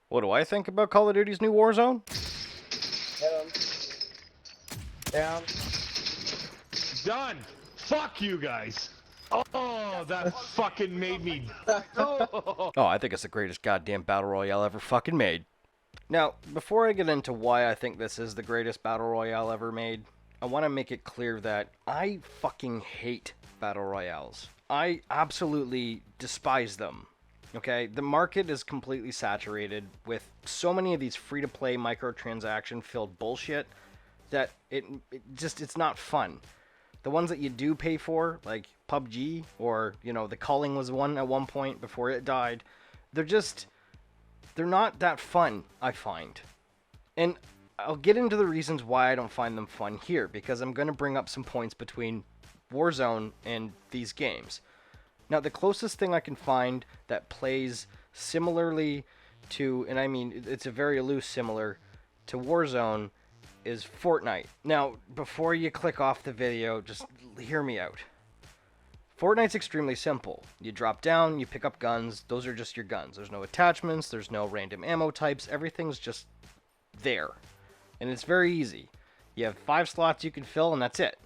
What do I think about Call of Duty's new Warzone? Hit him. Down. Done. Fuck you guys. Oh, that fucking made me. Oh. Oh, I think it's the greatest goddamn Battle Royale ever fucking made. Now, before I get into why I think this is the greatest Battle Royale ever made, I want to make it clear that I fucking hate Battle Royales. I absolutely despise them. Okay, the market is completely saturated with so many of these free-to-play microtransaction-filled bullshit that it's not fun. The ones that you do pay for, like PUBG, or, you know, the Culling was one at one point before it died, they're not that fun, I find. And I'll get into the reasons why I don't find them fun here, because I'm going to bring up some points between Warzone and these games. Now, the closest thing I can find that plays similarly to, and I mean, it's a very loose similar to Warzone, is Fortnite. Now, before you click off the video, just hear me out. Fortnite's extremely simple. You drop down, you pick up guns, those are just your guns. There's no attachments, there's no random ammo types, everything's just there. And it's very easy. You have 5 slots you can fill, and that's it.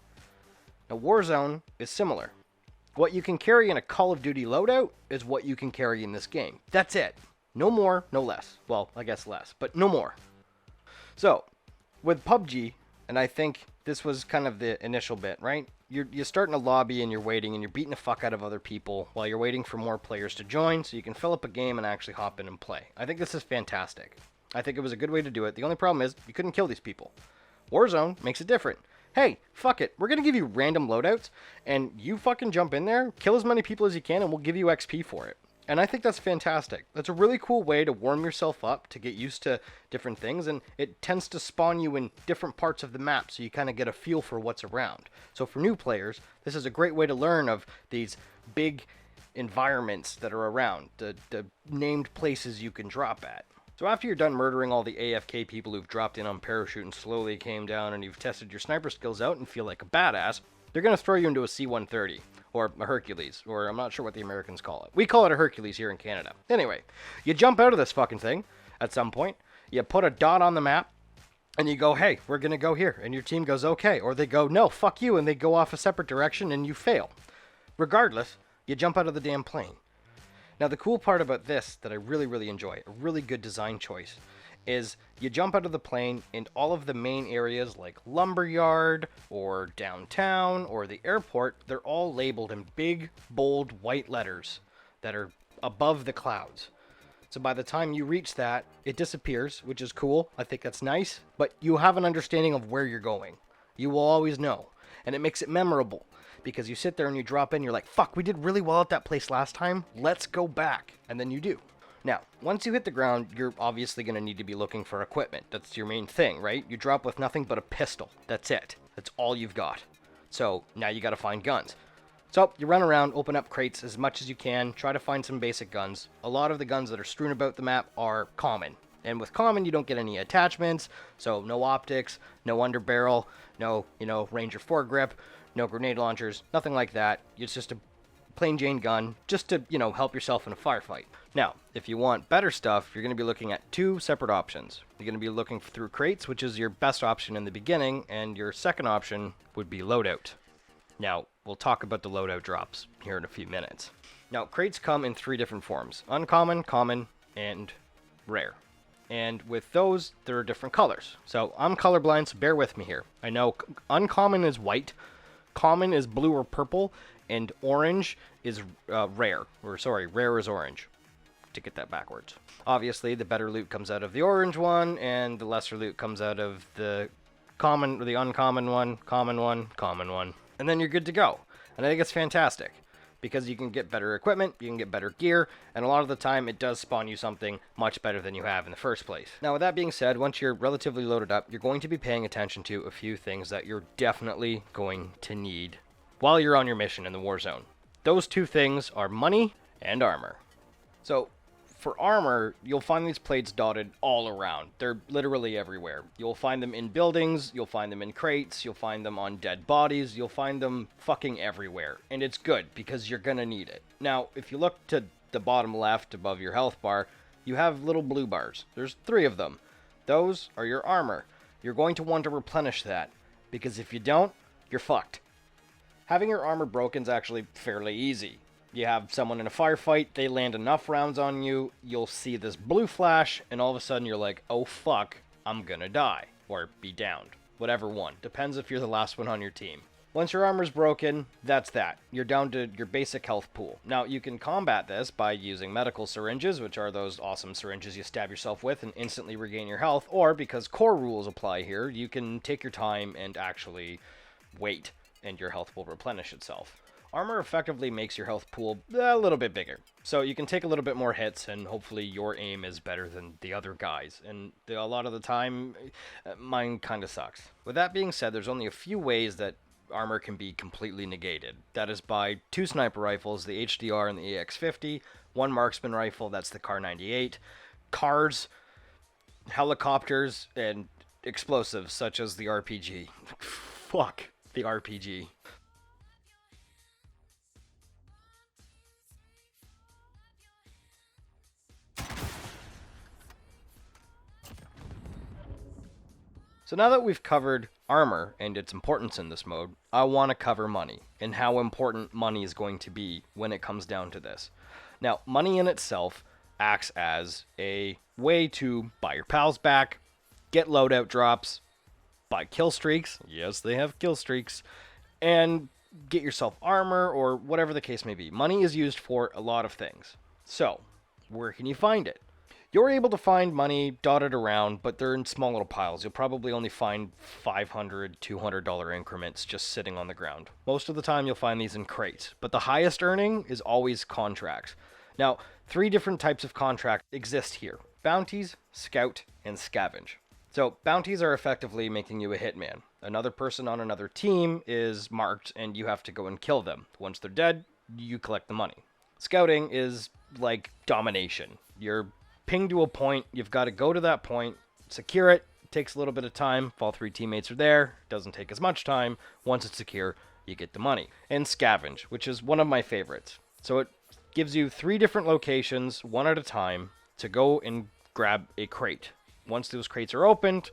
Now, Warzone is similar. What you can carry in a Call of Duty loadout is what you can carry in this game. That's it. No more, no less. Well, I guess less, but no more. So, with PUBG, and I think this was kind of the initial bit, right? You start in a lobby and you're waiting and you're beating the fuck out of other people while you're waiting for more players to join so you can fill up a game and actually hop in and play. I think this is fantastic. I think it was a good way to do it. The only problem is you couldn't kill these people. Warzone makes it different. Hey, fuck it. We're going to give you random loadouts, and you fucking jump in there, kill as many people as you can, and we'll give you XP for it. And I think that's fantastic. That's a really cool way to warm yourself up, to get used to different things, and it tends to spawn you in different parts of the map, so you kind of get a feel for what's around. So for new players, this is a great way to learn of these big environments that are around, the named places you can drop at. So after you're done murdering all the AFK people who've dropped in on parachute and slowly came down, and you've tested your sniper skills out and feel like a badass, they're going to throw you into a C-130, or a Hercules, or I'm not sure what the Americans call it. We call it a Hercules here in Canada. Anyway, you jump out of this fucking thing at some point, you put a dot on the map, and you go, hey, we're going to go here, and your team goes, okay, or they go, no, fuck you, and they go off a separate direction, and you fail. Regardless, you jump out of the damn plane. Now, the cool part about this that I really, really enjoy, a really good design choice, is you jump out of the plane and all of the main areas like Lumberyard or downtown or the airport, they're all labeled in big, bold, white letters that are above the clouds. So by the time you reach that, it disappears, which is cool. I think that's nice, but you have an understanding of where you're going. You will always know, and it makes it memorable. Because you sit there and you drop in, you're like, fuck, we did really well at that place last time. Let's go back. And then you do. Now, once you hit the ground, you're obviously going to need to be looking for equipment. That's your main thing, right? You drop with nothing but a pistol. That's it. That's all you've got. So now you got to find guns. So you run around, open up crates as much as you can, try to find some basic guns. A lot of the guns that are strewn about the map are common. And with common, you don't get any attachments, so no optics, no underbarrel, no, Ranger foregrip, no grenade launchers, nothing like that. It's just a plain Jane gun, just to, help yourself in a firefight. Now, if you want better stuff, you're going to be looking at 2 separate options. You're going to be looking through crates, which is your best option in the beginning, and your second option would be loadout. Now, we'll talk about the loadout drops here in a few minutes. Now, crates come in 3 different forms: uncommon, common, and rare. And with those, there are different colors. So I'm colorblind, so bear with me here. I know uncommon is white, common is blue or purple, and orange is rare. Rare is orange, to get that backwards. Obviously, the better loot comes out of the orange one, and the lesser loot comes out of the common, or the uncommon one, common one. And then you're good to go. And I think it's fantastic, because you can get better equipment, you can get better gear, and a lot of the time it does spawn you something much better than you have in the first place. Now, with that being said, once you're relatively loaded up, you're going to be paying attention to a few things that you're definitely going to need while you're on your mission in the Warzone. Those 2 things are money and armor. So, for armor, you'll find these plates dotted all around. They're literally everywhere. You'll find them in buildings, you'll find them in crates, you'll find them on dead bodies, you'll find them fucking everywhere. And it's good, because you're gonna need it. Now, if you look to the bottom left above your health bar, you have little blue bars. There's 3 of them. Those are your armor. You're going to want to replenish that, because if you don't, you're fucked. Having your armor broken is actually fairly easy. You have someone in a firefight, they land enough rounds on you, you'll see this blue flash, and all of a sudden you're like, oh fuck, I'm gonna die. Or be downed. Whatever one. Depends if you're the last one on your team. Once your armor's broken, that's that. You're down to your basic health pool. Now, you can combat this by using medical syringes, which are those awesome syringes you stab yourself with and instantly regain your health, or because core rules apply here, you can take your time and actually wait, and your health will replenish itself. Armor effectively makes your health pool a little bit bigger, so you can take a little bit more hits, and hopefully your aim is better than the other guys, and a lot of the time, mine kind of sucks. With that being said, there's only a few ways that armor can be completely negated. That is by 2 sniper rifles, the HDR and the AX50, 1 marksman rifle, that's the Kar 98, cars, helicopters, and explosives such as the RPG. Fuck the RPG. So now that we've covered armor and its importance in this mode, I want to cover money and how important money is going to be when it comes down to this. Now, money in itself acts as a way to buy your pals back, get loadout drops, buy kill streaks, yes they have kill streaks, and get yourself armor or whatever the case may be. Money is used for a lot of things. So, where can you find it? You're able to find money dotted around, but they're in small little piles. You'll probably only find $500, $200 increments just sitting on the ground. Most of the time you'll find these in crates, but the highest earning is always contracts. Now, 3 different types of contract exist here: bounties, scout, and scavenge. So, bounties are effectively making you a hitman. Another person on another team is marked, and you have to go and kill them. Once they're dead, you collect the money. Scouting is like domination. You're ping to a point, you've got to go to that point, secure it, takes a little bit of time, if all 3 teammates are there, doesn't take as much time, once it's secure, you get the money. And scavenge, which is one of my favorites. So it gives you 3 different locations, one at a time, to go and grab a crate. Once those crates are opened,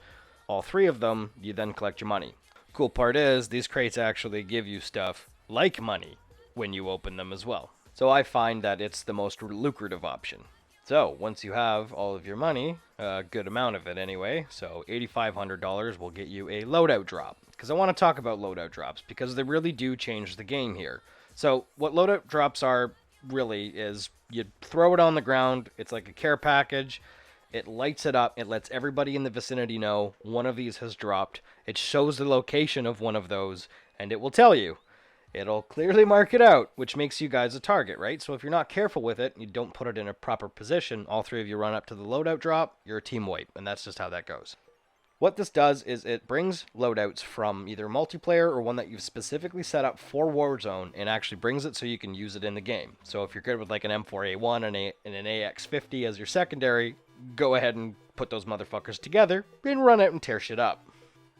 all 3 of them, you then collect your money. Cool part is, these crates actually give you stuff like money when you open them as well. So I find that it's the most lucrative option. So, once you have all of your money, a good amount of it anyway, so $8,500 will get you a loadout drop. Because I want to talk about loadout drops, because they really do change the game here. So, what loadout drops are, really, is you throw it on the ground, it's like a care package, it lights it up, it lets everybody in the vicinity know one of these has dropped, it shows the location of one of those, and it will tell you. It'll clearly mark it out, which makes you guys a target, right? So if you're not careful with it, and you don't put it in a proper position, all 3 of you run up to the loadout drop, you're a team wipe, and that's just how that goes. What this does is it brings loadouts from either multiplayer or one that you've specifically set up for Warzone, and actually brings it so you can use it in the game. So if you're good with like an M4A1 and an AX50 as your secondary, go ahead and put those motherfuckers together and run out and tear shit up.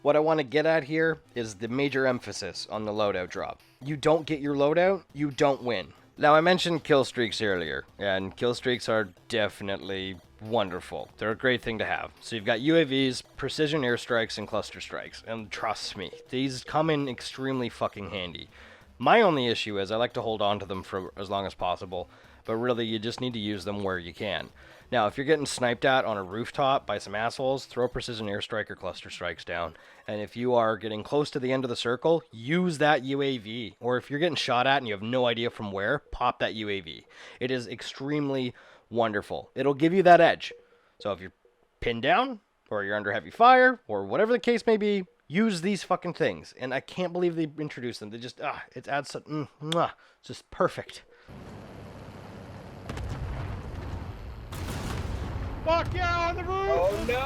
What I want to get at here is the major emphasis on the loadout drop. You don't get your loadout, you don't win. Now, I mentioned kill streaks earlier, and kill streaks are definitely wonderful. They're a great thing to have. So you've got UAVs, precision airstrikes, and cluster strikes. And trust me, these come in extremely fucking handy. My only issue is I like to hold on to them for as long as possible, but really you just need to use them where you can. Now, if you're getting sniped at on a rooftop by some assholes, throw precision airstrike or cluster strikes down. And if you are getting close to the end of the circle, use that UAV. Or if you're getting shot at and you have no idea from where, pop that UAV. It is extremely wonderful. It'll give you that edge. So if you're pinned down, or you're under heavy fire, or whatever the case may be, use these fucking things. And I can't believe they introduced them. They just, it adds something, it's just perfect. Fuck yeah, on the roof! Oh Let's no! Go,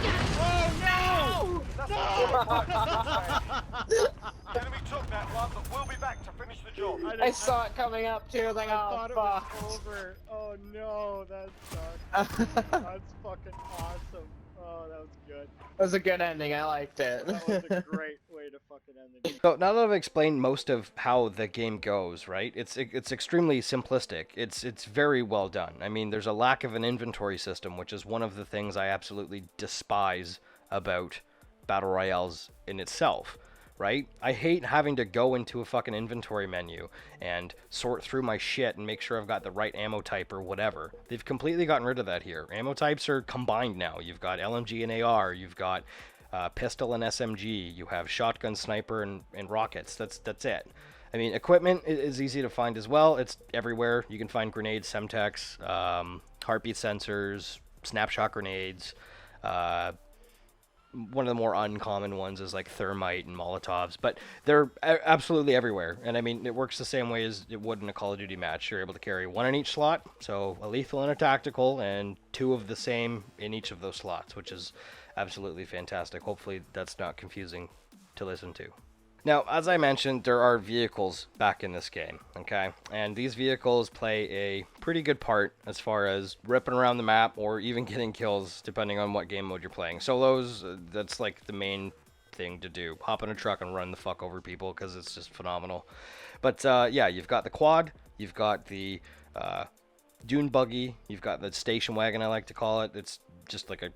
bitch! Oh no! Enemy took that one, but we'll be back to finish the job. I saw it coming up too. I was like, I oh thought fuck. it was over. Oh no, that sucks. That's fucking awesome. Oh, that was good. That was a good ending. I liked it. That was a great way to fucking end the game. So now that I've explained most of how the game goes, right? It's extremely simplistic. It's very well done. I mean, there's a lack of an inventory system, which is one of the things I absolutely despise about battle royales in itself, right? I hate having to go into a fucking inventory menu and sort through my shit and make sure I've got the right ammo type or whatever. They've completely gotten rid of that here. Ammo types are combined now. You've got LMG and AR, you've got pistol and SMG, you have shotgun, sniper, and rockets. That's it. I mean, equipment is easy to find as well. It's everywhere. You can find grenades, semtex, heartbeat sensors, snapshot grenades. One of the more uncommon ones is like thermite and Molotovs, but they're absolutely everywhere. And I mean, it works the same way as it would in a Call of Duty match. You're able to carry one in each slot, so a lethal and a tactical, and two of the same in each of those slots, which is absolutely fantastic. Hopefully that's not confusing to listen to. Now, as I mentioned, there are vehicles back in this game, okay? And these vehicles play a pretty good part as far as ripping around the map or even getting kills, depending on what game mode you're playing. Solos, that's like the main thing to do. Hop in a truck and run the fuck over people because it's just phenomenal. But yeah, you've got the quad, you've got the dune buggy, you've got the station wagon, I like to call it. It's just like a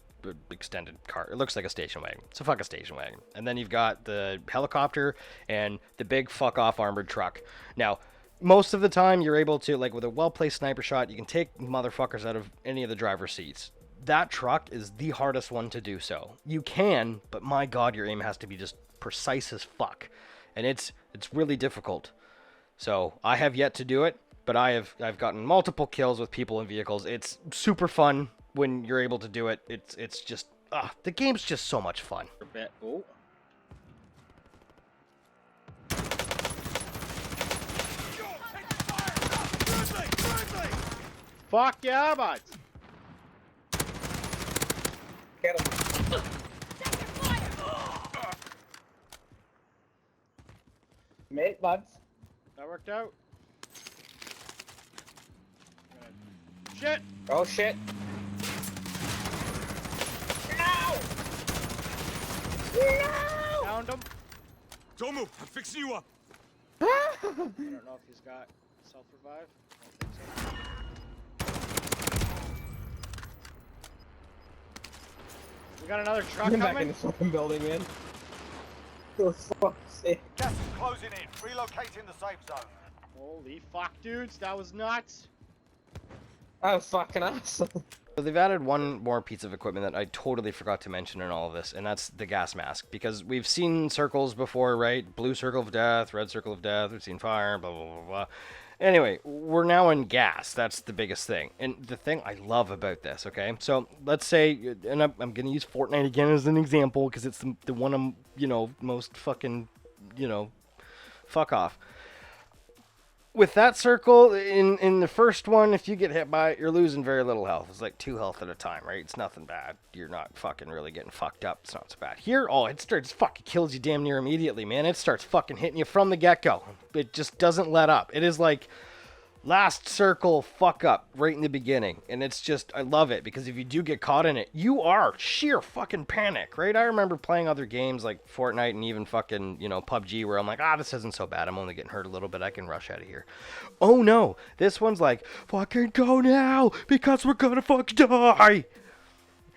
extended car. It looks like a station wagon. It's a fucking station wagon. And then you've got the helicopter and the big fuck off armored truck. Now, most of the time you're able to, like with a well-placed sniper shot, you can take motherfuckers out of any of the driver's seats. That truck is the hardest one to do so. You can, but my god, your aim has to be just precise as fuck. And it's really difficult. So, I have yet to do it, but I've gotten multiple kills with people in vehicles. It's super fun. When you're able to do it, it's just the game's just so much fun. Oh. Fuck yeah, bud. Get him. Mate, buds. That worked out. Shit. Oh shit. No! Found him. Don't move. I'm fixing you up. I don't know if he's got self-revive. I don't think so. We got another truck Get back in coming. this fucking building, man. For fuck's sake. Gas is closing in. Relocating the safe zone. Holy fuck, dudes. That was nuts. That was fucking awesome. So they've added one more piece of equipment that I totally forgot to mention in all of this, and that's the gas mask. Because we've seen circles before, right? Blue circle of death, red circle of death, we've seen fire, blah, blah, blah, blah. Anyway, we're now in gas. That's the biggest thing. And the thing I love about this, okay? So let's say, and I'm going to use Fortnite again as an example, because it's the one I'm, most fucking, fuck off. With that circle, in the first one, if you get hit by it, you're losing very little health. It's like 2 health at a time, right? It's nothing bad. You're not fucking really getting fucked up. It's not so bad. Here, it fucking kills you damn near immediately, man. It starts fucking hitting you from the get-go. It just doesn't let up. It is like last circle fuck up right in the beginning. And it's just, I love it, because if you do get caught in it, you are sheer fucking panic, right? I remember playing other games like Fortnite and even fucking, PUBG, where I'm like, this isn't so bad. I'm only getting hurt a little bit. I can rush out of here. Oh no, this one's like, fucking go now, because we're gonna fucking die.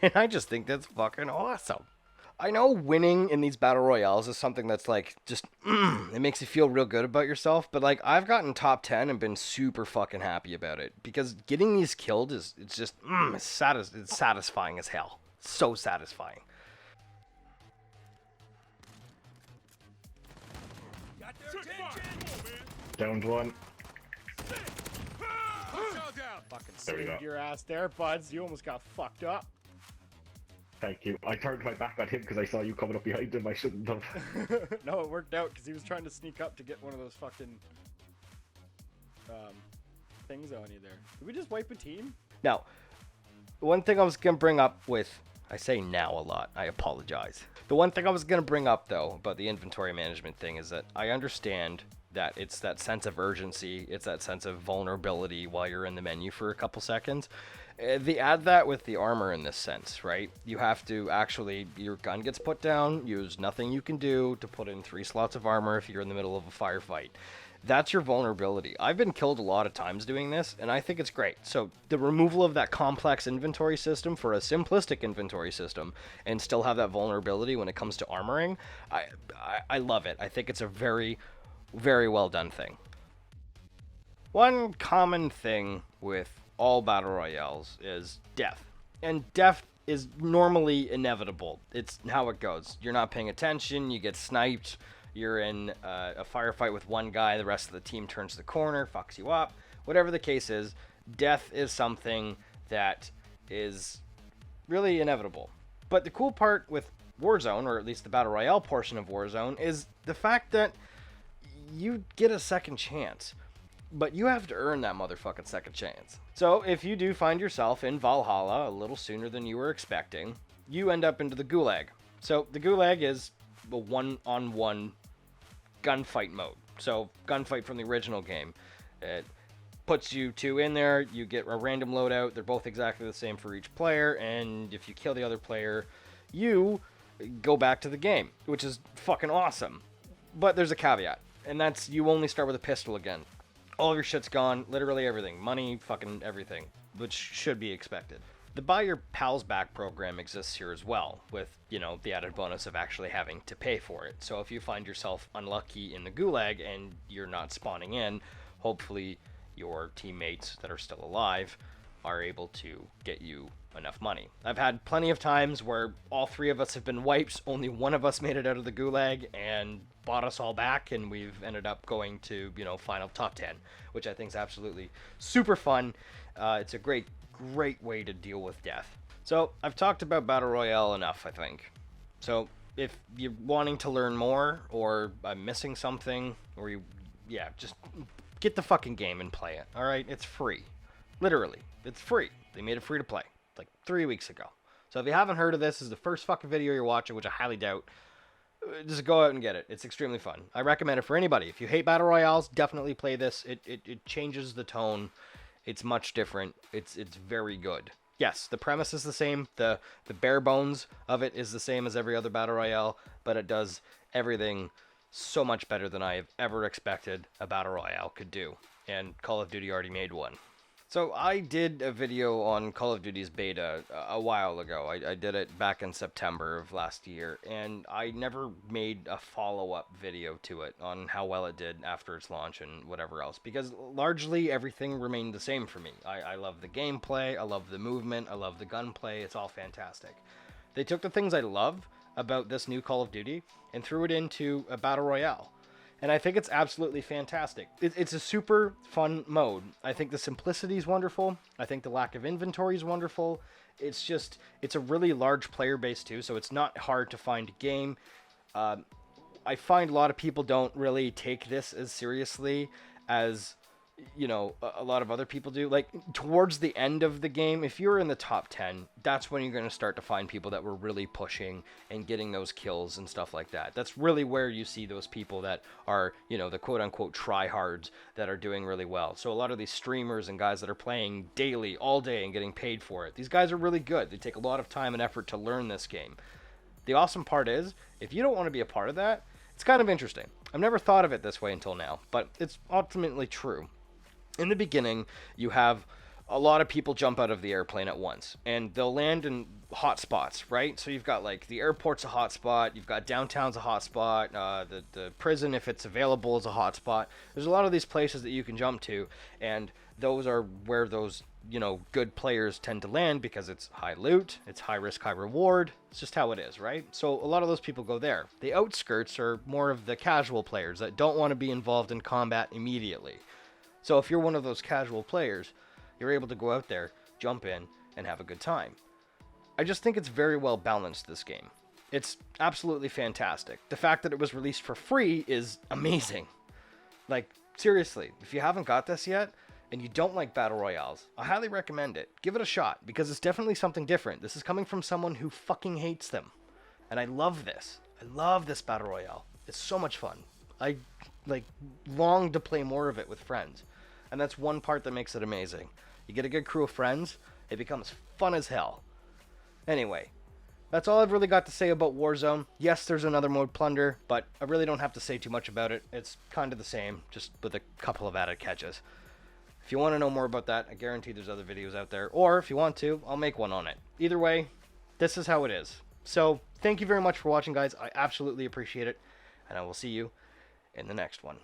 And I just think that's fucking awesome. I know winning in these battle royales is something that's like just it makes you feel real good about yourself, but like I've gotten top 10 and been super fucking happy about it, because getting these killed it's just it's satisfying as hell. So satisfying. Downed one. Fucking There we saved go. your ass there, buds. You almost got fucked up. Thank you. I turned my back at him because I saw you coming up behind him. I shouldn't have. No, it worked out because he was trying to sneak up to get one of those fucking things on you there. Did we just wipe a team? Now, one thing I was going to bring up with, I say now a lot, I apologize. The one thing I was going to bring up, though, about the inventory management thing is that I understand that it's that sense of urgency, it's that sense of vulnerability while you're in the menu for a couple seconds. They add that with the armor in this sense, right? You have to actually, your gun gets put down, use nothing you can do to put in 3 slots of armor if you're in the middle of a firefight. That's your vulnerability. I've been killed a lot of times doing this, and I think it's great. So the removal of that complex inventory system for a simplistic inventory system and still have that vulnerability when it comes to armoring, I love it. I think it's a very, very well done thing. One common thing with all battle royales is death. And death is normally inevitable. It's how it goes. You're not paying attention, you get sniped, you're in a firefight with one guy, the rest of the team turns the corner, fucks you up. Whatever the case is, death is something that is really inevitable. But the cool part with Warzone, or at least the Battle Royale portion of Warzone, is the fact that you get a second chance. But you have to earn that motherfucking second chance. So if you do find yourself in Valhalla a little sooner than you were expecting, you end up into the Gulag. So the Gulag is a one-on-one gunfight mode. So gunfight from the original game. It puts you 2 in there, you get a random loadout, they're both exactly the same for each player, and if you kill the other player, you go back to the game, which is fucking awesome. But there's a caveat, and that's you only start with a pistol again. All of your shit's gone, literally everything. Money, fucking everything, which should be expected. The Buy Your Pals Back program exists here as well, with, you know, the added bonus of actually having to pay for it. So if you find yourself unlucky in the Gulag and you're not spawning in, hopefully your teammates that are still alive are able to get you enough money. I've had plenty of times where all 3 of us have been wipes, only one of us made it out of the Gulag and bought us all back, and we've ended up going to, you know, final top 10, which I think is absolutely super fun. It's a great way to deal with death. So I've talked about Battle Royale enough, I think. So if you're wanting to learn more, or I'm missing something, or just get the fucking game and play it. All right, it's free. Literally, it's free. They made it free to play like 3 weeks ago. So if you haven't heard of this is the first fucking video you're watching, which I highly doubt, just go out and get it. It's extremely fun. I recommend it for anybody. If you hate battle royales, definitely play this. It changes the tone. It's much different. It's very good. Yes, the premise is the same. The bare bones of it is the same as every other battle royale, but it does everything so much better than I have ever expected a battle royale could do. And Call of Duty already made one. So I did a video on Call of Duty's beta a while ago. I did it back in September of last year, and I never made a follow-up video to it on how well it did after its launch and whatever else, because largely everything remained the same for me. I love the gameplay, I love the movement, I love the gunplay, it's all fantastic. They took the things I love about this new Call of Duty and threw it into a battle royale. And I think it's absolutely fantastic. It's a super fun mode. I think the simplicity is wonderful. I think the lack of inventory is wonderful. It's a really large player base too, so it's not hard to find a game. I find a lot of people don't really take this as seriously as, you know, a lot of other people do. Like, towards the end of the game, if you're in the top 10, that's when you're going to start to find people that were really pushing and getting those kills and stuff like that. That's really where you see those people that are, you know, the quote-unquote tryhards that are doing really well. So a lot of these streamers and guys that are playing daily, all day, and getting paid for it, these guys are really good. They take a lot of time and effort to learn this game. The awesome part is, if you don't want to be a part of that, it's kind of interesting. I've never thought of it this way until now, but it's ultimately true. In the beginning, you have a lot of people jump out of the airplane at once, and they'll land in hot spots, right? So you've got, like, the airport's a hot spot, you've got downtown's a hot spot, the prison, if it's available, is a hot spot. There's a lot of these places that you can jump to, and those are where those, you know, good players tend to land because it's high loot, it's high risk, high reward. It's just how it is, right? So a lot of those people go there. The outskirts are more of the casual players that don't want to be involved in combat immediately. So if you're one of those casual players, you're able to go out there, jump in, and have a good time. I just think it's very well balanced, this game. It's absolutely fantastic. The fact that it was released for free is amazing. Like, seriously, if you haven't got this yet, and you don't like battle royales, I highly recommend it. Give it a shot, because it's definitely something different. This is coming from someone who fucking hates them. And I love this. I love this battle royale. It's so much fun. I like long to play more of it with friends. And that's one part that makes it amazing. You get a good crew of friends, it becomes fun as hell. Anyway, that's all I've really got to say about Warzone. Yes, there's another mode, Plunder, but I really don't have to say too much about it. It's kind of the same, just with a couple of added catches. If you want to know more about that, I guarantee there's other videos out there. Or, if you want to, I'll make one on it. Either way, this is how it is. So, thank you very much for watching, guys. I absolutely appreciate it. And I will see you in the next one.